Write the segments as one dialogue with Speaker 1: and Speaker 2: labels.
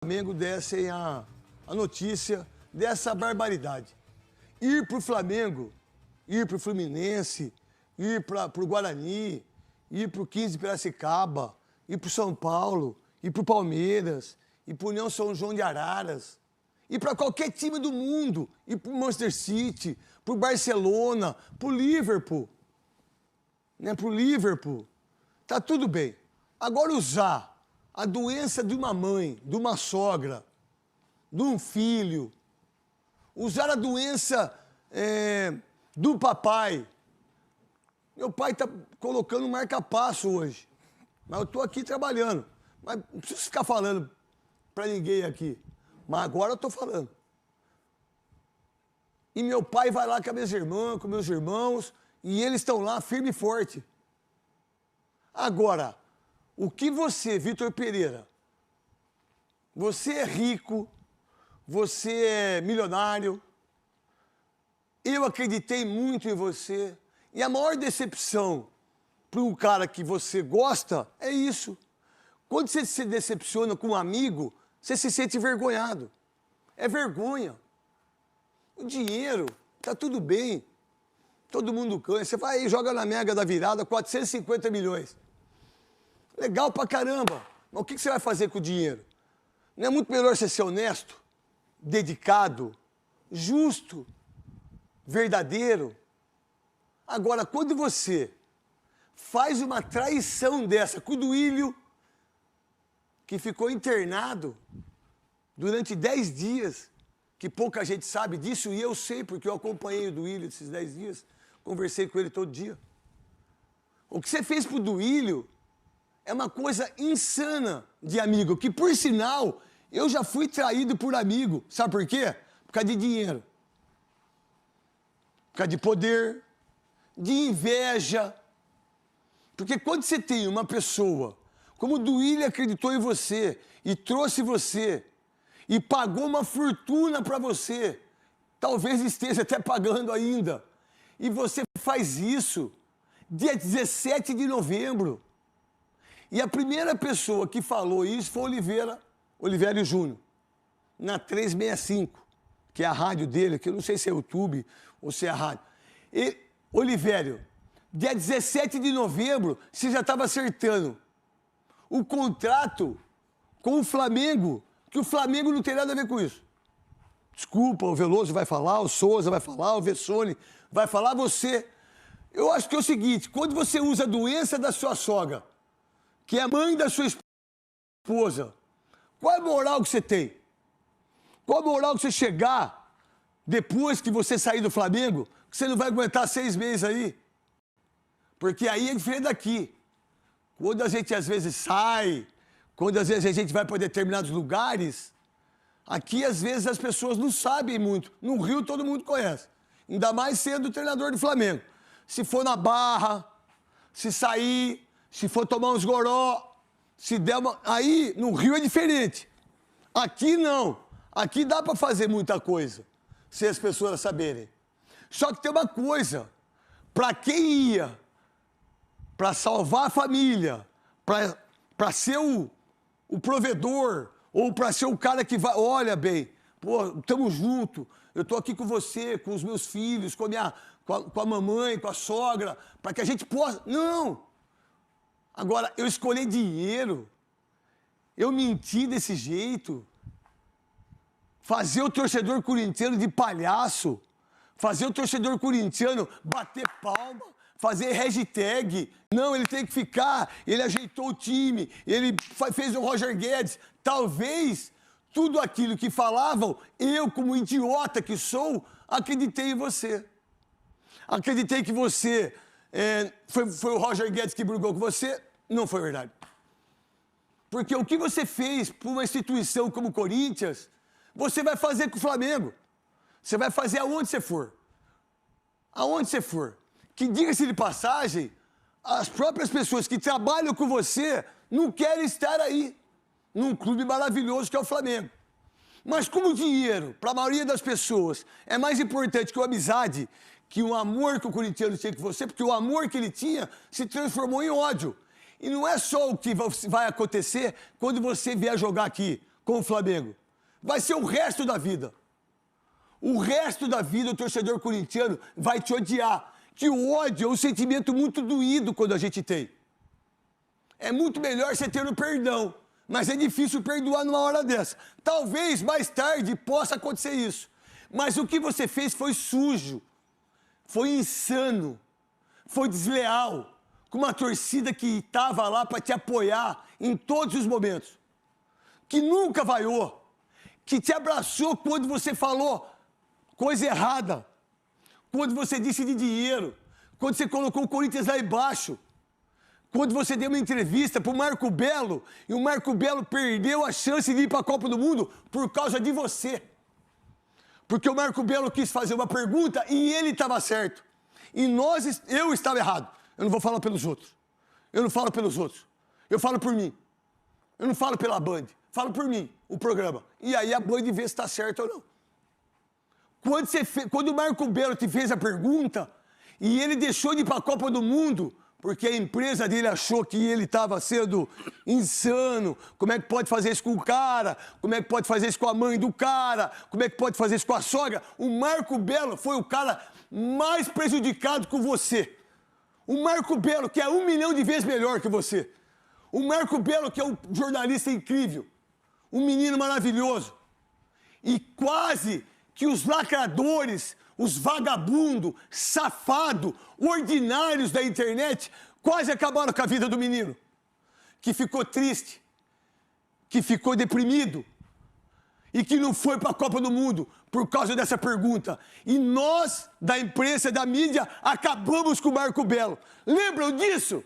Speaker 1: Flamengo dessem a notícia dessa barbaridade. Ir para o Flamengo, ir para o Fluminense, ir para o Guarani, ir para o 15 de Piracicaba, ir para o São Paulo, ir para o Palmeiras, ir para o União São João de Araras, ir para qualquer time do mundo, ir para o Manchester City, para o Barcelona, para o Liverpool. Né? Para o Liverpool. Tá tudo bem. Agora usar a doença de uma mãe, de uma sogra, de um filho, usar a doença do papai. Meu pai está colocando um marca-passo hoje, mas eu estou aqui trabalhando. Mas não preciso ficar falando para ninguém aqui, mas agora eu estou falando. E meu pai vai lá com a minha irmã, com meus irmãos, e eles estão lá firme e forte. Agora, o que você, Vitor Pereira, você é rico, você é milionário, eu acreditei muito em você, e a maior decepção para um cara que você gosta é isso. Quando você se decepciona com um amigo, você se sente envergonhado. É vergonha. O dinheiro, tá tudo bem, todo mundo ganha. Você vai e joga na mega da virada 450 milhões. Legal pra caramba, mas o que você vai fazer com o dinheiro? Não é muito melhor você ser honesto, dedicado, justo, verdadeiro? Agora, quando você faz uma traição dessa com o Duílio, que ficou internado durante 10 dias, que pouca gente sabe disso, e eu sei, porque eu acompanhei o Duílio esses 10 dias, conversei com ele todo dia. O que você fez pro Duílio é uma coisa insana de amigo, que, por sinal, eu já fui traído por amigo. Sabe por quê? Por causa de dinheiro. Por causa de poder, de inveja. Porque quando você tem uma pessoa, como o Duílio acreditou em você, e trouxe você, e pagou uma fortuna para você, talvez esteja até pagando ainda, e você faz isso dia 17 de novembro. E a primeira pessoa que falou isso foi Olivério Júnior, na 365, que é a rádio dele, que eu não sei se é YouTube ou se é a rádio. E, Olivério, dia 17 de novembro, você já estava acertando o contrato com o Flamengo, que o Flamengo não tem nada a ver com isso. Desculpa, o Veloso vai falar, o Souza vai falar, o Vessone vai falar, você. Eu acho que é o seguinte, quando você usa a doença da sua sogra, que é a mãe da sua esposa, qual é a moral que você tem? Qual a moral que você chegar, depois que você sair do Flamengo, que você não vai aguentar 6 meses aí? Porque aí é diferente daqui. Quando a gente às vezes sai, quando às vezes a gente vai para determinados lugares, aqui às vezes as pessoas não sabem muito. No Rio todo mundo conhece. Ainda mais sendo o treinador do Flamengo. Se for na Barra, se sair, se for tomar uns goró, se der uma... Aí, no Rio é diferente. Aqui não. Aqui dá para fazer muita coisa, se as pessoas saberem. Só que tem uma coisa. Para quem ia para salvar a família, para ser o provedor, ou para ser o cara que vai... Olha, bem, pô, estamos juntos, eu estou aqui com você, com os meus filhos, com a mamãe, com a sogra, para que a gente possa... Não! Agora, eu escolhi dinheiro, eu menti desse jeito, fazer o torcedor corintiano de palhaço, fazer o torcedor corintiano bater palma, fazer hashtag, não, ele tem que ficar, ele ajeitou o time, ele fez o Roger Guedes. Talvez tudo aquilo que falavam, eu, como idiota que sou, acreditei em você. Acreditei que você... foi o Roger Guedes que brigou com você, não foi verdade. Porque o que você fez por uma instituição como o Corinthians, você vai fazer com o Flamengo. Você vai fazer aonde você for. Aonde você for. Que, diga-se de passagem, as próprias pessoas que trabalham com você não querem estar aí, num clube maravilhoso que é o Flamengo. Mas como o dinheiro, para a maioria das pessoas, é mais importante que a amizade, que o amor que o corintiano tinha com você, porque o amor que ele tinha se transformou em ódio. E não é só o que vai acontecer quando você vier jogar aqui com o Flamengo. Vai ser o resto da vida. O resto da vida o torcedor corintiano vai te odiar. Que o ódio é um sentimento muito doído quando a gente tem. É muito melhor você ter o perdão, mas é difícil perdoar numa hora dessa. Talvez mais tarde possa acontecer isso. Mas o que você fez foi sujo, foi insano, foi desleal, com uma torcida que estava lá para te apoiar em todos os momentos, que nunca vaiou, que te abraçou quando você falou coisa errada, quando você disse de dinheiro, quando você colocou o Corinthians lá embaixo, quando você deu uma entrevista para o Marco Belo e o Marco Belo perdeu a chance de ir para a Copa do Mundo por causa de você. Porque o Marco Belo quis fazer uma pergunta e ele estava certo. E eu estava errado. Eu não vou falar pelos outros. Eu não falo pelos outros. Eu falo por mim. Eu não falo pela Band. Falo por mim, o programa. E aí a Band vê se está certo ou não. Quando o Marco Belo te fez a pergunta e ele deixou de ir para a Copa do Mundo porque a empresa dele achou que ele estava sendo insano. Como é que pode fazer isso com o cara? Como é que pode fazer isso com a mãe do cara? Como é que pode fazer isso com a sogra? O Marco Belo foi o cara mais prejudicado com você. O Marco Belo, que é 1 milhão de vezes melhor que você. O Marco Belo, que é um jornalista incrível. Um menino maravilhoso. E quase que os lacradores, os vagabundos, safados, ordinários da internet, quase acabaram com a vida do menino. Que ficou triste, que ficou deprimido e que não foi para a Copa do Mundo por causa dessa pergunta. E nós, da imprensa, da mídia, acabamos com o Marco Belo. Lembram disso?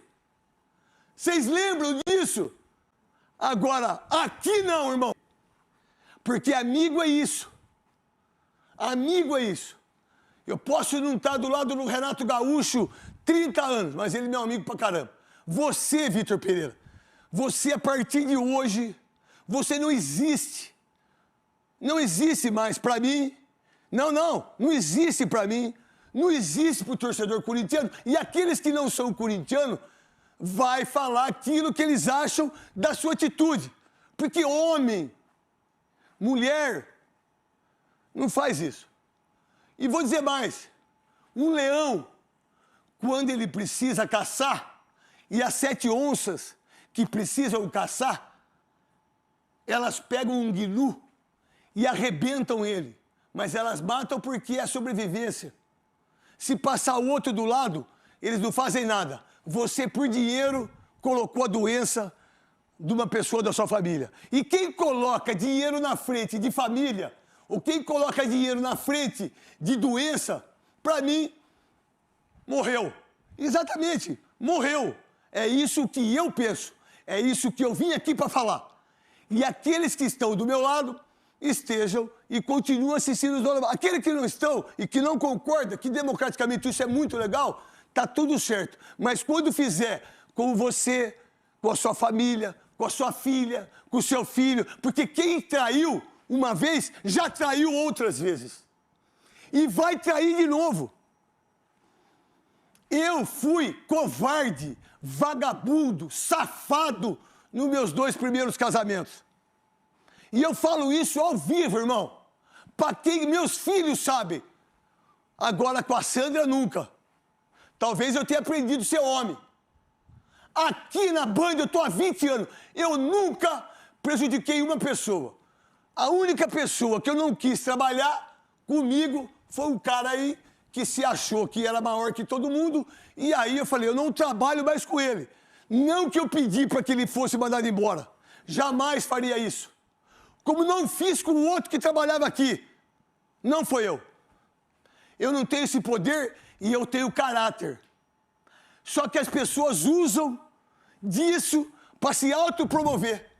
Speaker 1: Vocês lembram disso? Agora, aqui não, irmão. Porque amigo é isso. Amigo é isso. Eu posso não estar do lado do Renato Gaúcho 30 anos, mas ele é meu amigo pra caramba. Você, Vitor Pereira, você a partir de hoje, você não existe. Não existe mais pra mim. Não existe pra mim. Não existe pro torcedor corintiano. E aqueles que não são corintianos vai falar aquilo que eles acham da sua atitude. Porque homem, mulher, não faz isso. E vou dizer mais, um leão, quando ele precisa caçar, e as 7 onças que precisam caçar, elas pegam um gnu e arrebentam ele. Mas elas matam porque é sobrevivência. Se passar outro do lado, eles não fazem nada. Você, por dinheiro, colocou a doença de uma pessoa da sua família. E quem coloca dinheiro na frente de família, ou quem coloca dinheiro na frente de doença, para mim, morreu. Exatamente, morreu. É isso que eu penso. É isso que eu vim aqui para falar. E aqueles que estão do meu lado, estejam e continuem assistindo os donos. Aqueles que não estão e que não concordam, que democraticamente isso é muito legal, tá tudo certo. Mas quando fizer com você, com a sua família, com a sua filha, com o seu filho, porque quem traiu uma vez, já traiu outras vezes. E vai trair de novo. Eu fui covarde, vagabundo, safado nos meus 2 primeiros casamentos. E eu falo isso ao vivo, irmão. Para quem meus filhos sabem. Agora com a Sandra, nunca. Talvez eu tenha aprendido a ser homem. Aqui na Band eu estou há 20 anos. Eu nunca prejudiquei uma pessoa. A única pessoa que eu não quis trabalhar comigo foi um cara aí que se achou que era maior que todo mundo. E aí eu falei, eu não trabalho mais com ele. Não que eu pedi para que ele fosse mandado embora. Jamais faria isso. Como não fiz com o outro que trabalhava aqui. Não foi eu. Eu não tenho esse poder e eu tenho caráter. Só que as pessoas usam disso para se autopromover.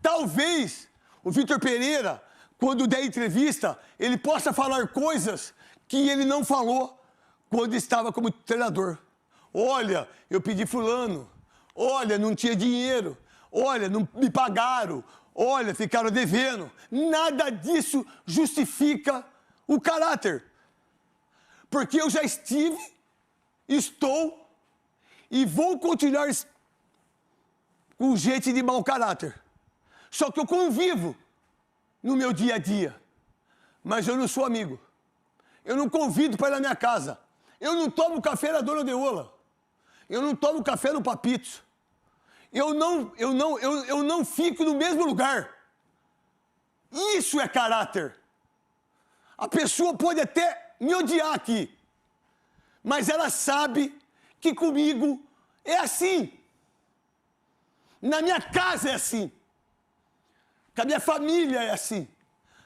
Speaker 1: Talvez o Vitor Pereira, quando der entrevista, ele possa falar coisas que ele não falou quando estava como treinador. Olha, eu pedi fulano. Olha, não tinha dinheiro. Olha, não me pagaram. Olha, ficaram devendo. Nada disso justifica o caráter. Porque eu já estive, estou e vou continuar com gente de mau caráter. Só que eu convivo no meu dia a dia. Mas eu não sou amigo. Eu não convido para ir na minha casa. Eu não tomo café na Dona Deola. Eu não tomo café no Papitos. Eu não fico no mesmo lugar. Isso é caráter. A pessoa pode até me odiar aqui, mas ela sabe que comigo é assim. Na minha casa é assim. Com a minha família é assim.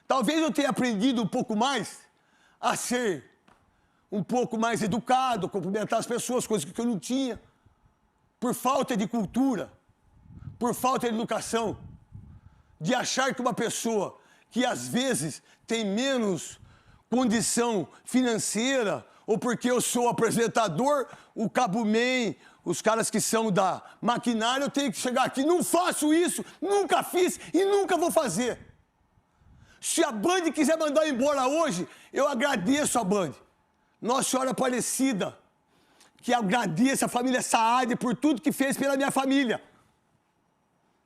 Speaker 1: Talvez eu tenha aprendido um pouco mais a ser um pouco mais educado, cumprimentar as pessoas, coisas que eu não tinha, por falta de cultura, por falta de educação, de achar que uma pessoa que às vezes tem menos condição financeira, ou porque eu sou apresentador, o Cabo Man, os caras que são da maquinária, eu tenho que chegar aqui, não faço isso, nunca fiz e nunca vou fazer. Se a Band quiser mandar embora hoje, eu agradeço a Band. Nossa Senhora Aparecida, que agradeço a família Saad por tudo que fez pela minha família.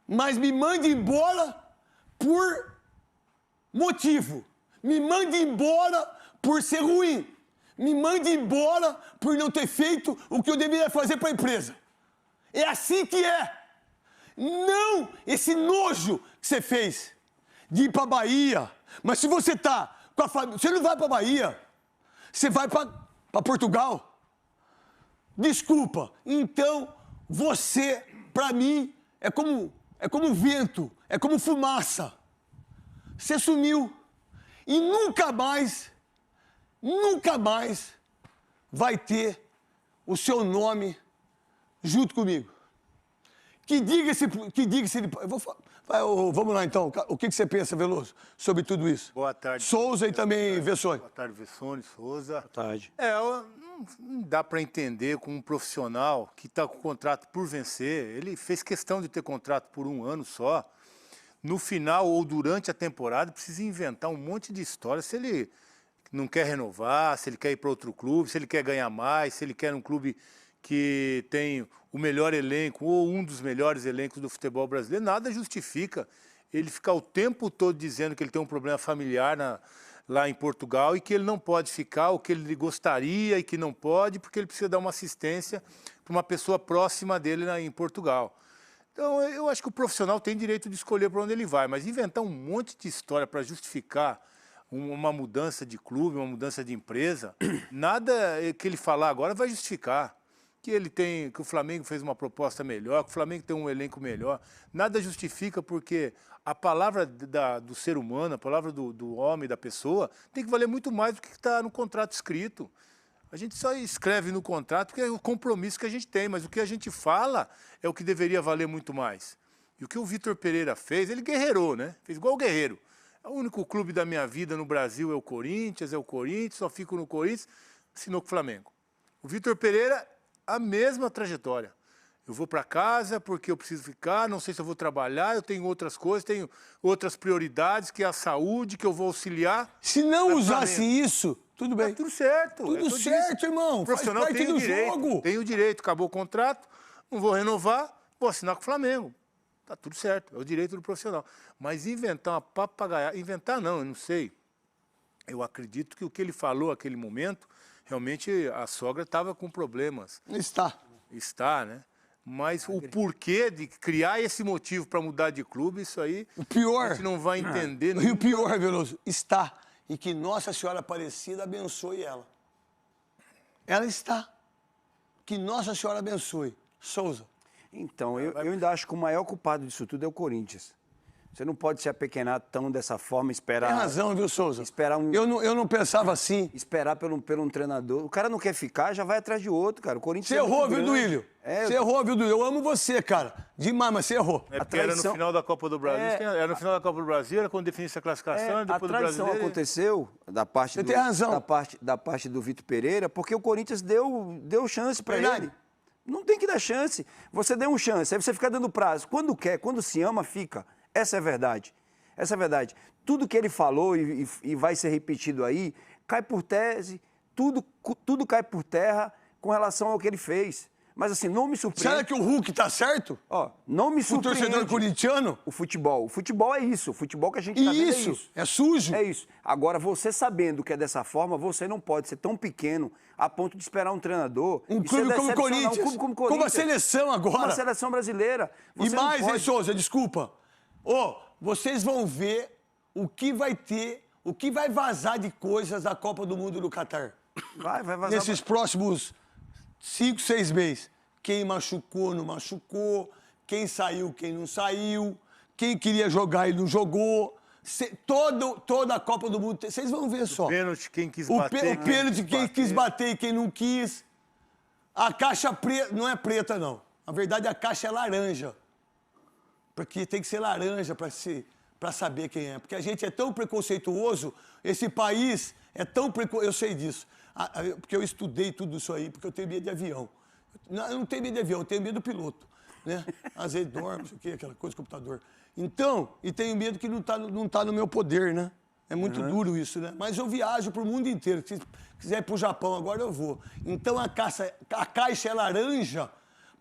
Speaker 1: Mas me mande embora por motivo. Me mande embora por ser ruim. Me mande embora por não ter feito o que eu deveria fazer para a empresa. É assim que é. Não esse nojo que você fez de ir para a Bahia. Mas se você tá com a família, você não vai para a Bahia. Você vai para Portugal. Desculpa. Então, você, para mim, é como vento, é como fumaça. Você sumiu. E nunca mais vai ter o seu nome junto comigo. Que diga-se... Vamos lá, então. O que você pensa, Veloso, sobre tudo isso?
Speaker 2: Boa tarde.
Speaker 1: Souza e também Vessone.
Speaker 2: Boa tarde, Vessone, Souza.
Speaker 3: Boa tarde.
Speaker 2: Não dá para entender como um profissional que está com o contrato por vencer, ele fez questão de ter contrato por 1 ano só, no final ou durante a temporada precisa inventar um monte de história, se ele não quer renovar, se ele quer ir para outro clube, se ele quer ganhar mais, se ele quer um clube que tem o melhor elenco ou um dos melhores elencos do futebol brasileiro, nada justifica ele ficar o tempo todo dizendo que ele tem um problema familiar lá em Portugal e que ele não pode ficar, o que ele gostaria e que não pode, porque ele precisa dar uma assistência para uma pessoa próxima dele em Portugal. Então, eu acho que o profissional tem direito de escolher para onde ele vai, mas inventar um monte de história para justificar uma mudança de clube, uma mudança de empresa, nada que ele falar agora vai justificar. Que o Flamengo fez uma proposta melhor, que o Flamengo tem um elenco melhor, nada justifica, porque a palavra do ser humano, a palavra do homem, da pessoa, tem que valer muito mais do que está no contrato escrito. A gente só escreve no contrato porque é o compromisso que a gente tem, mas o que a gente fala é o que deveria valer muito mais. E o que o Vitor Pereira fez, ele guerreirou, né? Fez igual o Guerreiro. O único clube da minha vida no Brasil é o Corinthians, só fico no Corinthians, assinou com o Flamengo. O Vitor Pereira, a mesma trajetória. Eu vou para casa porque eu preciso ficar, não sei se eu vou trabalhar, eu tenho outras coisas, tenho outras prioridades, que é a saúde, que eu vou auxiliar.
Speaker 1: Se não usasse isso, tudo bem.
Speaker 2: Tá tudo certo.
Speaker 1: Tudo certo, irmão.
Speaker 2: O profissional
Speaker 1: faz parte
Speaker 2: tem o
Speaker 1: do
Speaker 2: direito.
Speaker 1: jogo.
Speaker 2: Tem o direito, acabou o contrato, não vou renovar, vou assinar com o Flamengo. Tá tudo certo, é o direito do profissional. Mas inventar uma papagaiada, inventar não, eu não sei. Eu acredito que o que ele falou naquele momento, realmente a sogra estava com problemas. Está, né? Mas o porquê de criar esse motivo para mudar de clube, isso aí
Speaker 1: o pior,
Speaker 2: a gente não vai entender.
Speaker 1: E o pior, Veloso, está. E que Nossa Senhora Aparecida abençoe ela. Ela está. Que Nossa Senhora abençoe. Souza.
Speaker 3: Então, eu ainda acho que o maior culpado disso tudo é o Corinthians. Você não pode se apequenar tão dessa forma, esperar...
Speaker 1: Tem razão, viu, Souza?
Speaker 3: Esperar
Speaker 1: eu não pensava assim.
Speaker 3: Esperar pelo um treinador. O cara não quer ficar, já vai atrás de outro, cara. O Corinthians
Speaker 1: Você errou, viu, Duílio? Você errou, viu, Duílio? Eu amo você, cara. Demais, mas você errou.
Speaker 2: É porque era no final da Copa do Brasil. Era no final da Copa do Brasil, era quando definisse a classificação, e depois do brasileiro...
Speaker 3: A traição aconteceu da parte
Speaker 1: você tem razão.
Speaker 3: Da parte do Vitor Pereira, porque o Corinthians deu chance para ele. Não tem que dar chance. Você deu uma chance, aí você fica dando prazo. Quando quer, quando se ama, fica. Essa é a verdade. Essa é a verdade. Tudo que ele falou e vai ser repetido aí, cai por tese, tudo cai por terra com relação ao que ele fez. Mas assim, não me surpreende.
Speaker 1: Será que o Hulk tá certo?
Speaker 3: Ó, não me
Speaker 1: O
Speaker 3: surpreende.
Speaker 1: torcedor corintiano?
Speaker 3: O futebol. O futebol é isso. O futebol que a gente tá vendo é
Speaker 1: Isso,
Speaker 3: isso.
Speaker 1: é sujo.
Speaker 3: É isso. Agora, você sabendo que é dessa forma, você não pode ser tão pequeno a ponto de esperar um treinador.
Speaker 1: Um
Speaker 3: Isso é
Speaker 1: clube como o
Speaker 3: decepcionar.
Speaker 1: Corinthians.
Speaker 3: Um clube como o
Speaker 1: Como a
Speaker 3: Corinthians.
Speaker 1: seleção agora.
Speaker 3: Como a seleção brasileira.
Speaker 1: E
Speaker 3: Você não
Speaker 1: mais, hein,
Speaker 3: pode.
Speaker 1: Souza, desculpa. Ô, vocês vão ver o que vai ter, o que vai vazar de coisas da Copa do Mundo no Catar.
Speaker 3: Vai vazar.
Speaker 1: Nesses próximos 5, 6 meses. Quem machucou, não machucou. Quem saiu, quem não saiu. Quem queria jogar e não jogou. Toda a Copa do Mundo. Vocês vão ver só.
Speaker 2: Pênalti, quem quis
Speaker 1: O
Speaker 2: bater.
Speaker 1: pênalti, quem quis bater e quem não quis. A caixa preta, não é preta, não. Na verdade, a caixa é laranja. Porque tem que ser laranja para saber quem é. Porque a gente é tão preconceituoso, esse país é tão preconceituoso. Eu sei disso. Porque eu estudei tudo isso aí, porque eu tenho medo de avião. Não, eu não tenho medo de avião, eu tenho medo do piloto. Né? Às vezes dorme, não sei o quê, aquela coisa, computador. Então, e tenho medo que não tá no meu poder, né? É muito duro isso, né? Mas eu viajo pro mundo inteiro. Se quiser ir pro Japão agora, eu vou. Então, a caixa é laranja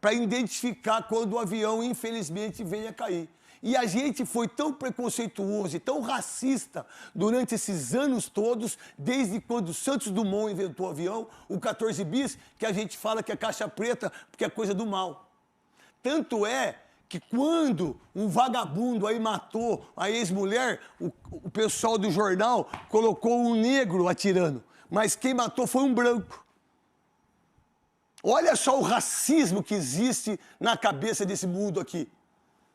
Speaker 1: para identificar quando o avião, infelizmente, venha a cair. E a gente foi tão preconceituoso e tão racista durante esses anos todos, desde quando Santos Dumont inventou o avião, o 14 bis, que a gente fala que é caixa preta, porque é coisa do mal. Tanto é que quando um vagabundo aí matou a ex-mulher, o pessoal do jornal colocou um negro atirando, mas quem matou foi um branco. Olha só o racismo que existe na cabeça desse mundo aqui.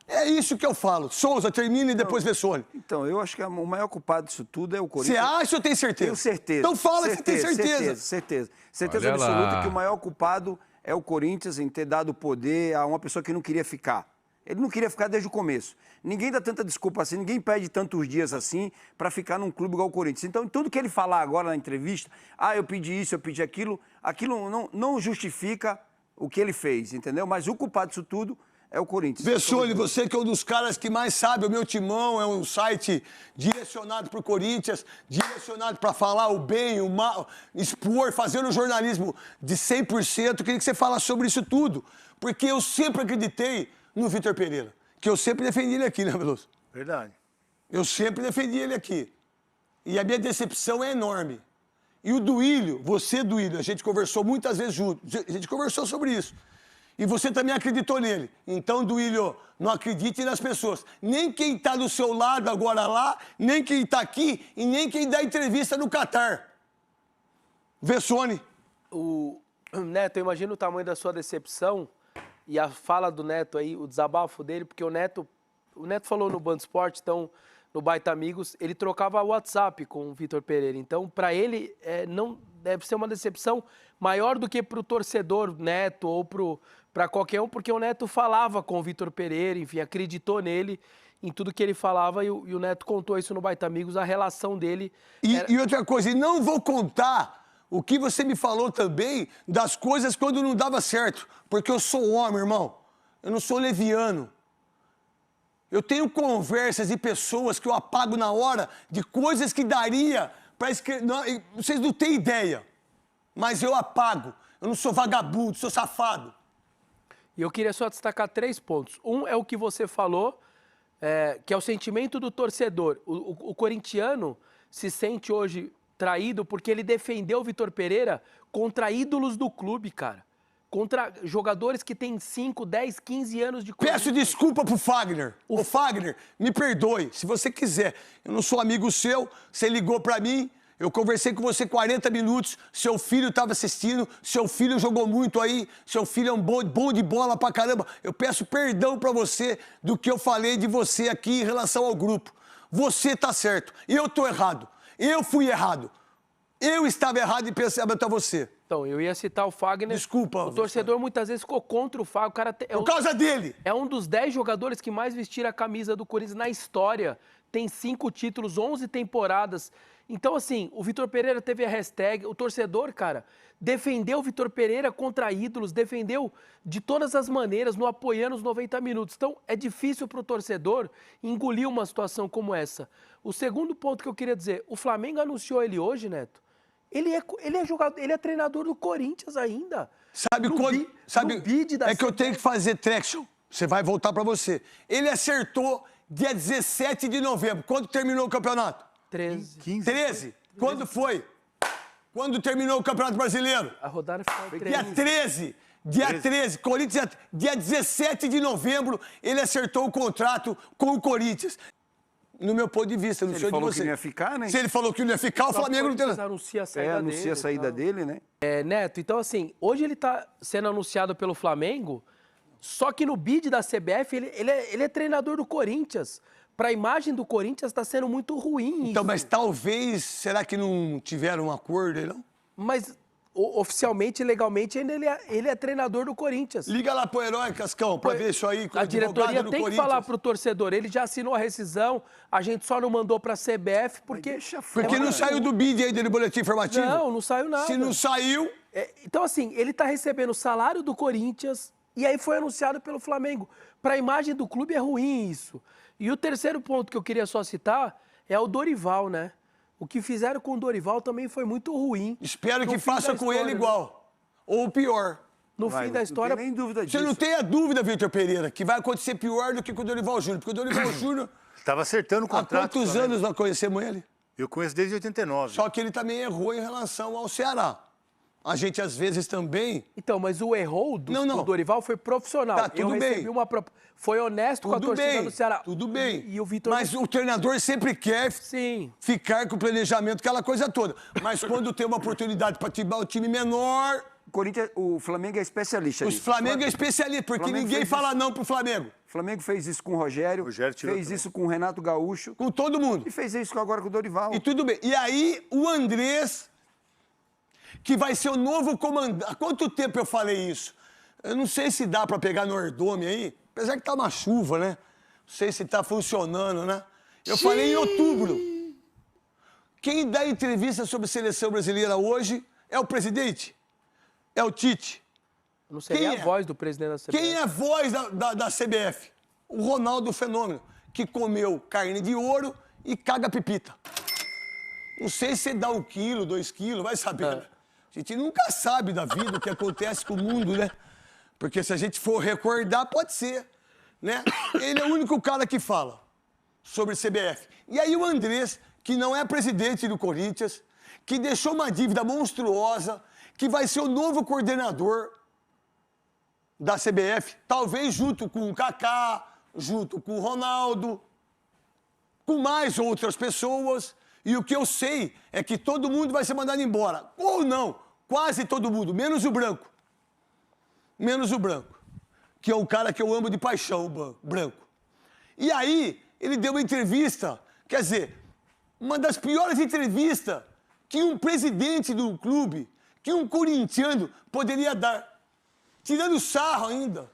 Speaker 1: É isso que eu falo. Souza, termina e depois Vessone.
Speaker 3: Então, eu acho que o maior culpado disso tudo é o Corinthians.
Speaker 1: Você acha ou tem certeza?
Speaker 3: Tenho certeza.
Speaker 1: Então fala que você tem certeza.
Speaker 3: Certeza
Speaker 4: Olha
Speaker 3: absoluta
Speaker 4: lá.
Speaker 3: que o maior culpado é o Corinthians em ter dado poder a uma pessoa que não queria ficar. Ele não queria ficar desde o começo. Ninguém dá tanta desculpa assim, ninguém pede tantos dias assim para ficar num clube igual o Corinthians. Então, tudo que ele falar agora na entrevista, eu pedi isso, eu pedi aquilo, aquilo não justifica o que ele fez, entendeu? Mas o culpado disso tudo é o Corinthians.
Speaker 1: Vessone, você que é um dos caras que mais sabe, o Meu Timão é um site direcionado para o Corinthians, direcionado para falar o bem, o mal, expor, fazer um jornalismo de 100%. Queria que você falasse sobre isso tudo, porque eu sempre acreditei no Vitor Pereira, que eu sempre defendi ele aqui, né, Veloso?
Speaker 2: Verdade.
Speaker 1: Eu sempre defendi ele aqui. E a minha decepção é enorme. E o Duílio, você, Duílio, a gente conversou muitas vezes juntos, a gente conversou sobre isso. E você também acreditou nele. Então, Duílio, não acredite nas pessoas. Nem quem está do seu lado agora lá, nem quem está aqui e nem quem dá entrevista no Catar. Vessone.
Speaker 5: O Neto, eu imagino o tamanho da sua decepção e a fala do Neto aí, o desabafo dele, porque o Neto falou no Band Esporte, então, no Baita Amigos, ele trocava WhatsApp com o Vitor Pereira. Então, para ele, não deve ser uma decepção maior do que para o torcedor Neto ou para qualquer um, porque o Neto falava com o Vitor Pereira, enfim, acreditou nele, em tudo que ele falava, e o Neto contou isso no Baita Amigos, a relação dele...
Speaker 1: E outra coisa, e não vou contar o que você me falou também das coisas quando não dava certo, porque eu sou homem, irmão, eu não sou leviano. Eu tenho conversas de pessoas que eu apago na hora de coisas que daria para escrever. Vocês não têm ideia, mas eu apago. Eu não sou vagabundo, sou safado.
Speaker 5: E eu queria só destacar 3 pontos. Um é o que você falou, que é o sentimento do torcedor. O corintiano se sente hoje traído porque ele defendeu o Vitor Pereira contra ídolos do clube, cara. Contra jogadores que têm 5, 10, 15 anos de Corinthians.
Speaker 1: Peço desculpa pro Fagner. Ô, Fagner, me perdoe, se você quiser. Eu não sou amigo seu, você ligou pra mim, eu conversei com você 40 minutos, seu filho estava assistindo, seu filho jogou muito aí, seu filho é um bom de bola pra caramba. Eu peço perdão pra você do que eu falei de você aqui em relação ao grupo. Você tá certo, eu tô errado. Eu fui errado. Eu estava errado em pensar até você.
Speaker 5: Então, eu ia citar o Fagner.
Speaker 1: Desculpa.
Speaker 5: O torcedor muitas vezes ficou contra o Fagner. O cara
Speaker 1: Por causa dele.
Speaker 5: É um dos 10 jogadores que mais vestiram a camisa do Corinthians na história. Tem 5 títulos, 11 temporadas. Então, assim, o Vitor Pereira teve a hashtag. O torcedor, cara, defendeu o Vitor Pereira contra ídolos, defendeu de todas as maneiras, no apoiando os 90 minutos. Então, é difícil para o torcedor engolir uma situação como essa. O segundo ponto que eu queria dizer, o Flamengo anunciou ele hoje, Neto, Ele é jogador, ele é treinador do Corinthians ainda.
Speaker 1: Sabe
Speaker 5: No
Speaker 1: quando?
Speaker 5: bi-
Speaker 1: Sabe,
Speaker 5: no bid da
Speaker 1: é que eu tenho
Speaker 5: CBF.
Speaker 1: que fazer traction. Você vai voltar pra você. Ele acertou dia 17 de novembro. Quando terminou o campeonato?
Speaker 5: 13.
Speaker 2: 15.
Speaker 1: 13. Quando foi? Quando terminou o Campeonato Brasileiro?
Speaker 5: A rodada foi
Speaker 1: Dia
Speaker 5: 13.
Speaker 1: 13. Dia 13. Corinthians, dia 17 de novembro, ele acertou o contrato com o Corinthians. No meu ponto de vista, não
Speaker 3: Se
Speaker 1: sei
Speaker 3: ele
Speaker 1: de
Speaker 3: falou
Speaker 1: você.
Speaker 3: que não ia ficar, né?
Speaker 1: Se ele falou que não ia ficar, o Flamengo não tem.
Speaker 5: Anuncia a saída dele.
Speaker 3: Anuncia a saída
Speaker 5: e tal.
Speaker 3: dele, né?
Speaker 5: Neto, então assim, hoje ele tá sendo anunciado pelo Flamengo, só que no bid da CBF ele é treinador do Corinthians. Pra imagem do Corinthians tá sendo muito ruim
Speaker 1: Então,
Speaker 5: isso.
Speaker 1: mas talvez, será que não tiveram um acordo aí, não?
Speaker 5: Mas oficialmente, legalmente, ainda ele é treinador do Corinthians.
Speaker 1: Liga lá pro Herói, Cascão, pra ver isso aí com o
Speaker 5: A
Speaker 1: advogado
Speaker 5: diretoria
Speaker 1: do
Speaker 5: tem que
Speaker 1: Corinthians.
Speaker 5: falar pro torcedor, ele já assinou a rescisão, a gente só não mandou pra CBF porque...
Speaker 3: Deixa
Speaker 1: Porque
Speaker 3: fora.
Speaker 1: não saiu do bid aí dele, boletim informativo?
Speaker 5: Não saiu nada.
Speaker 1: Se não saiu,
Speaker 5: Então, assim, ele tá recebendo o salário do Corinthians e aí foi anunciado pelo Flamengo. Pra imagem do clube é ruim isso. E o terceiro ponto que eu queria só citar é o Dorival, né? O que fizeram com o Dorival também foi muito ruim.
Speaker 1: espero
Speaker 5: No
Speaker 1: que
Speaker 5: fim
Speaker 1: faça
Speaker 5: da
Speaker 1: com ele
Speaker 5: história, né?
Speaker 1: igual. Ou pior.
Speaker 5: No
Speaker 3: Vai,
Speaker 5: fim da história,
Speaker 3: Não tem nem dúvida disso.
Speaker 1: Você não tenha dúvida, Vitor Pereira, que vai acontecer pior do que com o Dorival Júnior. Porque o Dorival Júnior,
Speaker 2: Estava acertando o
Speaker 1: há
Speaker 2: contrato.
Speaker 1: quantos
Speaker 2: Flamengo.
Speaker 1: anos nós conhecemos ele?
Speaker 2: Eu conheço desde 89.
Speaker 1: Só que ele também errou em relação ao Ceará. A gente, às vezes, também...
Speaker 5: então, mas o erro do
Speaker 1: Não.
Speaker 5: Dorival foi profissional.
Speaker 1: Tá, tudo
Speaker 5: eu
Speaker 1: bem.
Speaker 5: recebi foi honesto com a
Speaker 1: Tudo
Speaker 5: torcida
Speaker 1: bem,
Speaker 5: do Ceará.
Speaker 1: tudo bem.
Speaker 5: E o Vitor...
Speaker 1: Mas o treinador sempre quer
Speaker 5: Sim.
Speaker 1: ficar com o planejamento, aquela coisa toda. Mas quando tem uma oportunidade para tirar o time menor,
Speaker 3: O Flamengo é especialista
Speaker 1: o
Speaker 3: nisso.
Speaker 1: Flamengo é especialista, porque
Speaker 3: Flamengo
Speaker 1: ninguém
Speaker 3: fez
Speaker 1: fala
Speaker 3: isso.
Speaker 1: não pro Flamengo.
Speaker 3: O Flamengo fez isso com o Rogério,
Speaker 2: Rogério tirou
Speaker 3: fez
Speaker 2: também.
Speaker 3: isso com o Renato Gaúcho
Speaker 1: Com todo mundo.
Speaker 3: e fez isso agora com o Dorival.
Speaker 1: E tudo bem. E aí, o Andrés, que vai ser o novo comandante. Há quanto tempo eu falei isso? Eu não sei se dá para pegar no Ordome aí, apesar que tá uma chuva, né? Não sei se tá funcionando, né? Eu falei em outubro. Quem dá entrevista sobre a seleção brasileira hoje é o presidente? É o Tite?
Speaker 5: Não sei
Speaker 1: Quem
Speaker 5: nem
Speaker 1: é?
Speaker 5: a voz do presidente da CBF.
Speaker 1: Quem é a voz da CBF? O Ronaldo Fenômeno, que comeu carne de ouro e caga pipita. Não sei se dá 1 quilo, 2 quilos, vai saber. né? A gente nunca sabe da vida o que acontece com o mundo, né? Porque se a gente for recordar, pode ser, né? Ele é o único cara que fala sobre CBF. E aí o Andrés, que não é presidente do Corinthians, que deixou uma dívida monstruosa, que vai ser o novo coordenador da CBF, talvez junto com o Kaká, junto com o Ronaldo, com mais outras pessoas. E o que eu sei é que todo mundo vai ser mandado embora. Ou não, quase todo mundo, menos o Branco. Menos o Branco, que é um cara que eu amo de paixão, o Branco. E aí, ele deu uma entrevista, quer dizer, uma das piores entrevistas que um presidente do clube, que um corintiano poderia dar. Tirando sarro ainda.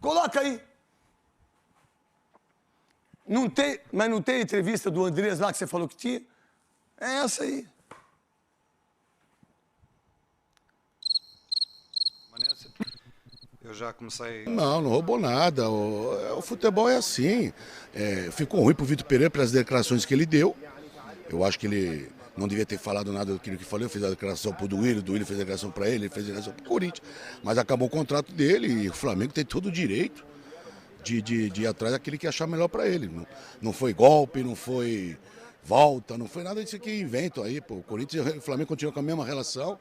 Speaker 1: Coloca aí. Não tem, mas não tem a entrevista do Andrés lá que você falou que tinha? É essa aí.
Speaker 4: Eu já comecei.
Speaker 6: Não roubou nada. O futebol é assim. Ficou ruim pro Vitor Pereira pelas declarações que ele deu. Eu acho que ele não devia ter falado nada daquilo que falou. Eu fiz a declaração pro Duílio fez a declaração para ele fez a declaração pro Corinthians. Mas acabou o contrato dele e o Flamengo tem todo o direito de ir atrás daquele que achar melhor para ele. Não foi golpe, não foi volta, não foi nada disso que inventam aí. Pô. O Corinthians e o Flamengo continuam com a mesma relação.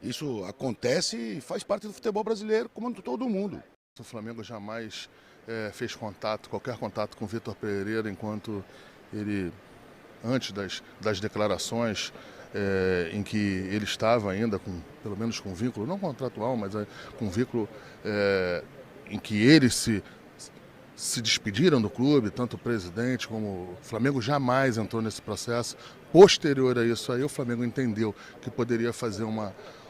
Speaker 6: Isso acontece e faz parte do futebol brasileiro, como de todo mundo.
Speaker 7: O Flamengo jamais fez qualquer contato com o Vitor Pereira, enquanto ele, antes das declarações em que ele estava ainda, pelo menos com vínculo, não contratual, mas com vínculo em que eles se despediram do clube, tanto o presidente como o Flamengo jamais entrou nesse processo. Posterior a isso aí, o Flamengo entendeu que poderia fazer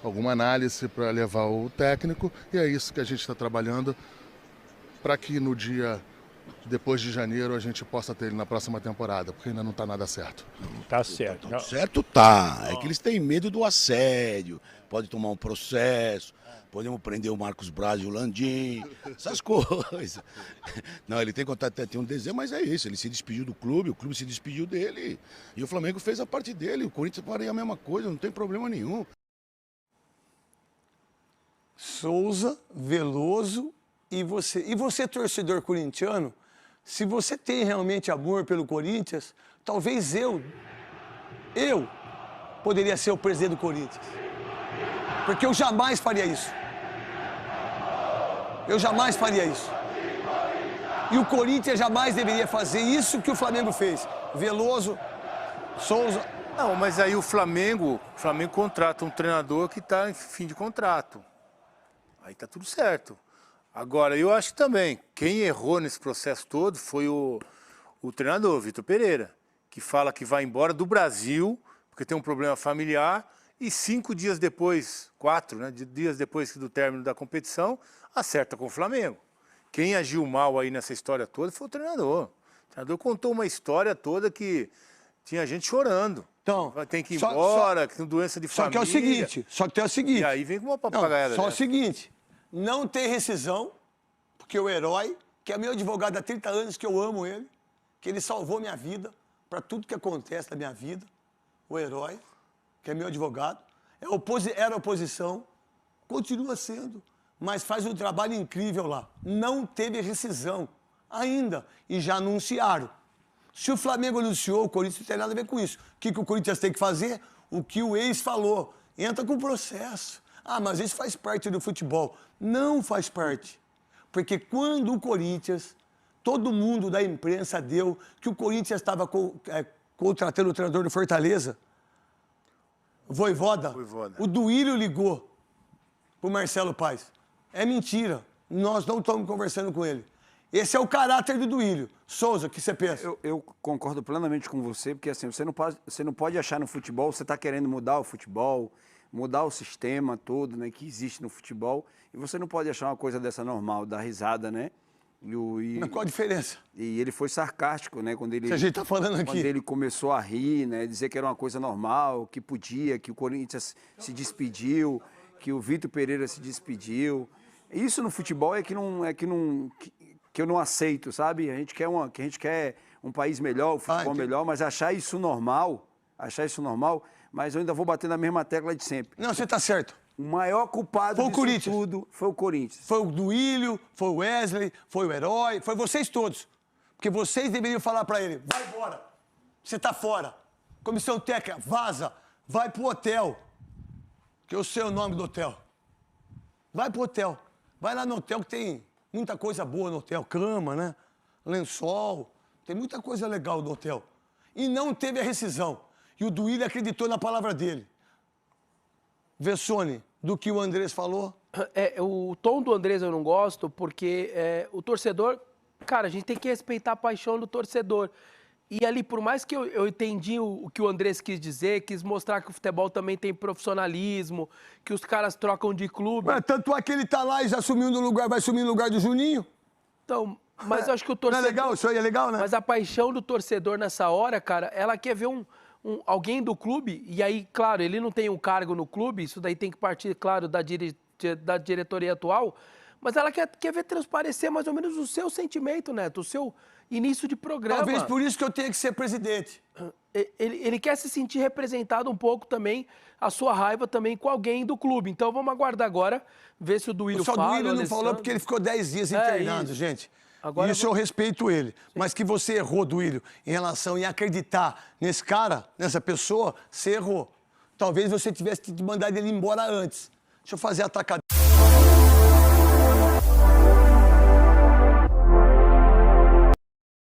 Speaker 7: alguma análise para levar o técnico, e é isso que a gente está trabalhando para que no dia depois de janeiro a gente possa ter ele na próxima temporada, porque ainda não está nada certo.
Speaker 2: Tá certo. Não.
Speaker 6: Certo tá. É que eles têm medo do assédio, pode tomar um processo, podemos prender o Marcos Braz e o Landim, essas coisas. Não, ele tem contato até um desenho, mas é isso, ele se despediu do clube, o clube se despediu dele, e o Flamengo fez a parte dele, o Corinthians faria a mesma coisa, não tem problema nenhum.
Speaker 1: Souza, Veloso e você. E você, torcedor corintiano, se você tem realmente amor pelo Corinthians, talvez eu poderia ser o presidente do Corinthians. Porque eu jamais faria isso. Eu jamais faria isso. E o Corinthians jamais deveria fazer isso que o Flamengo fez. Veloso, Souza.
Speaker 2: Não, mas aí o Flamengo contrata um treinador que está em fim de contrato. Aí tá tudo certo. Agora, eu acho que também, quem errou nesse processo todo foi o treinador, Vitor Pereira, que fala que vai embora do Brasil, porque tem um problema familiar, e 5 dias depois, 4 dias depois do término da competição, acerta com o Flamengo. Quem agiu mal aí nessa história toda foi o treinador. O treinador contou uma história toda que tinha gente chorando.
Speaker 1: Então,
Speaker 2: tem que ir embora, que tem doença de família.
Speaker 1: Só que tem o seguinte.
Speaker 2: E aí vem com uma papagaiada.
Speaker 1: Só o seguinte, não tem rescisão, porque o Herói, que é meu advogado há 30 anos, que eu amo ele, que ele salvou minha vida, para tudo que acontece na minha vida, o Herói, que é meu advogado, era oposição, continua sendo, mas faz um trabalho incrível lá. Não teve rescisão ainda, e já anunciaram. Se o Flamengo anunciou, o Corinthians não tem nada a ver com isso. O que o Corinthians tem que fazer? O que o ex falou. Entra com o processo. Ah, mas isso faz parte do futebol. Não faz parte. Porque quando o Corinthians, todo mundo da imprensa deu que o Corinthians estava contratando o treinador do Fortaleza, Vojvoda. O Duílio ligou pro Marcelo Paes. É mentira. Nós não estamos conversando com ele. Esse é o caráter do Duílio. Souza, o que você pensa?
Speaker 3: Eu concordo plenamente com você, porque assim, você não pode achar no futebol, você está querendo mudar o futebol, mudar o sistema todo, né, que existe no futebol, e você não pode achar uma coisa dessa normal, dar risada, né?
Speaker 1: Mas qual a diferença?
Speaker 3: E ele foi sarcástico, né? Quando ele,
Speaker 1: que a gente tá falando aqui.
Speaker 3: Quando ele começou a rir, né? Dizer que era uma coisa normal, que podia, que o Corinthians se despediu, que o Vitor Pereira se despediu. Isso no futebol que eu não aceito, sabe? A gente quer um país melhor, um futebol melhor, mas achar isso normal, mas eu ainda vou bater na mesma tecla de sempre.
Speaker 1: Não, você tá certo.
Speaker 3: O maior culpado disso tudo foi o Corinthians.
Speaker 1: Foi o Duílio, foi o Wesley, foi o Herói, foi vocês todos. Porque vocês deveriam falar pra ele, vai embora, você tá fora. Comissão técnica, vaza, vai pro hotel. Que eu sei o nome do hotel. Vai pro hotel. Vai lá no hotel que tem muita coisa boa no hotel, cama, né? Lençol, tem muita coisa legal no hotel. E não teve a rescisão. E o Duílio acreditou na palavra dele. Vessone, do que o Andrés falou?
Speaker 5: O tom do Andrés eu não gosto, porque o torcedor... Cara, a gente tem que respeitar a paixão do torcedor. E ali, por mais que eu entendi o que o Andrés quis dizer, quis mostrar que o futebol também tem profissionalismo, que os caras trocam de clube.
Speaker 1: Mas tanto é que ele tá lá e já sumiu no lugar, vai sumir no lugar do Juninho.
Speaker 5: Então, mas eu acho que o torcedor...
Speaker 1: Não é legal? Isso aí é legal, né?
Speaker 5: Mas a paixão do torcedor nessa hora, cara, ela quer ver alguém do clube, e aí, claro, ele não tem um cargo no clube, isso daí tem que partir, claro, da diretoria atual, mas ela quer ver transparecer mais ou menos o seu sentimento, Neto, o seu início de programa.
Speaker 1: Talvez por isso que eu tenha que ser presidente.
Speaker 5: Ele quer se sentir representado um pouco também, a sua raiva também com alguém do clube. Então vamos aguardar agora, ver se o Duílio fala.
Speaker 1: Só o Duílio não falou porque ele ficou 10 dias internado, gente. Agora isso eu respeito ele. Sim. Mas que você errou, Duílio, em relação a acreditar nesse cara, nessa pessoa, você errou. Talvez você tivesse que mandar ele embora antes. Deixa eu fazer a atacada.